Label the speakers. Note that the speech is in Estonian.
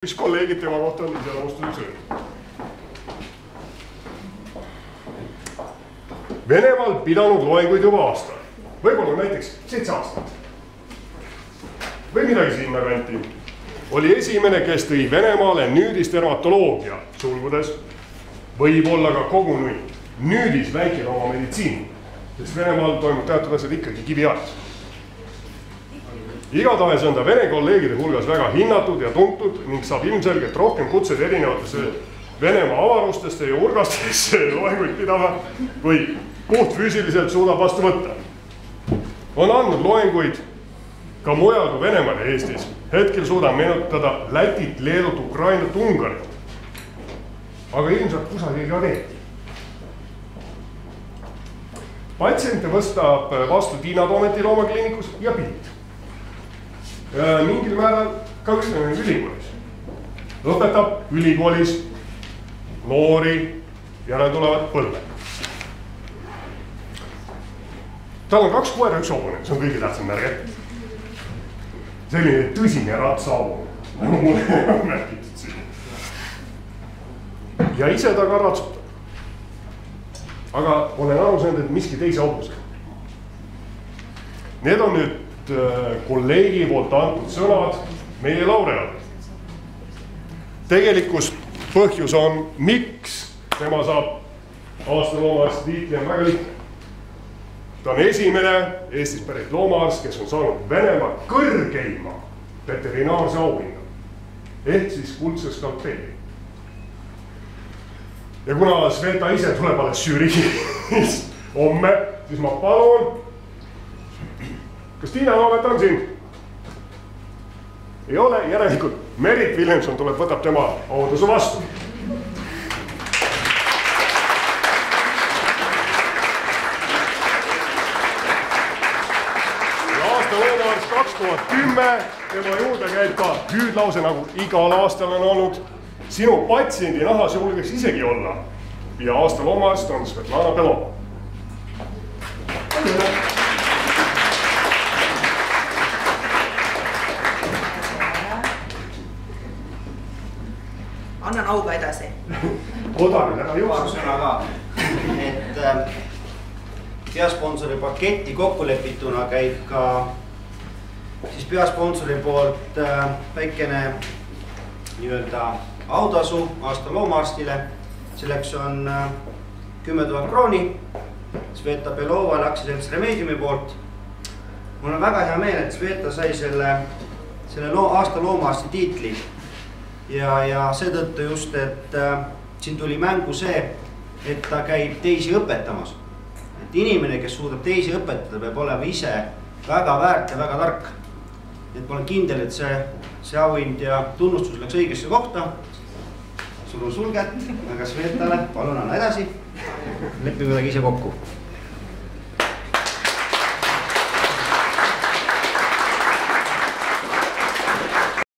Speaker 1: Mis kolleegid tema kohta on iseloomustuseks öelnud? Venemaal pidanud loenguid juba aasta, võib-olla näiteks 7 aastat. Või midagi sinna kanti. Oli esimene, kes tõi Venemaale nüüdisdermatoloogia, sulgudes, võib-olla ka kogu nüüdis väikelooma meditsiin, sest Venemaal toimub teatud asjad ikkagi kiviajas. Igatahes on ta vene kolleegide hulgas väga hinnatud ja tuntud ning saab ilmselgelt rohkem kutseid erinevatesse Venemaa avarustesse ja urgastesse loenguid pidama, või puhtfüüsiliselt suudab vastu võtta. On andnud loenguid ka mujal kui Venemaal ja Eestis. Hetkel suudab meenutada Lätit, Leedut, Ukrainat, Ungarit. Aga ilmselt kusagil ka veel. Patsiente võstab vastu Tiina Toometi loomakliinikus ja pilt. Mingil määral ka ülikoolis. Õpetab ülikoolis noori järeltulevat põlve. Tal on 2 koera, 1 hobune, see on kõige tähtsam märge. Selline tõsine ratsahobune, nagu mulle on märgitud siin. Ja ise ta ka ratsutab. Aga olen aru saanud, et miski teise hobuse. Need on nüüd kolleegi poolt antud sõnad meie laureaadid. Tegelikus põhjus on, miks tema saab aasta loomaarsti tiitli, on väga lihtne. Ta on esimene Eestis pärit loomaarst, kes on saanud Venemaa kõrgeima veterinaarse auhinna, ehk siis kuldse skalpelli. Ja kuna Sveta ise tuleb alles žüriis homme, siis ma palun, kas Tiina Toomet on siin? Ei ole, järelikult Merit Williamson tuleb, võtab tema auduse vastu. Ja aasta loomaarst 2010, tema juurde käib ka hüüdlause, nagu igal aastal on olnud. Sinu patsiendi nahas julgeks isegi olla. Ja aasta loomaarst on Svetlana Belova.
Speaker 2: Annan auga edasi.
Speaker 1: Odarid ära
Speaker 3: Paar sõna ka, et peasponsori paketti kokkulepituna käib ka siis peasponsori poolt väikene nii-öelda autasu aasta loomaarstile. Selleks on 10 000 krooni Sveta Belovale aktsiaselts Remediumi poolt. Mul on väga hea meel, et Sveta sai selle aasta loomaarsti tiitli. Ja seetõttu just, et siin tuli mängu see, et ta käib teisi õpetamas. Et inimene, kes suudab teisi õpetada, peab olema ise väga väärt ja väga tark. Et ma olen kindel, et see auhind ja tunnustus läks õigesse kohta. Sul on sul kätt, aga Svetale, palun anna edasi. Lepime midagi ise kokku.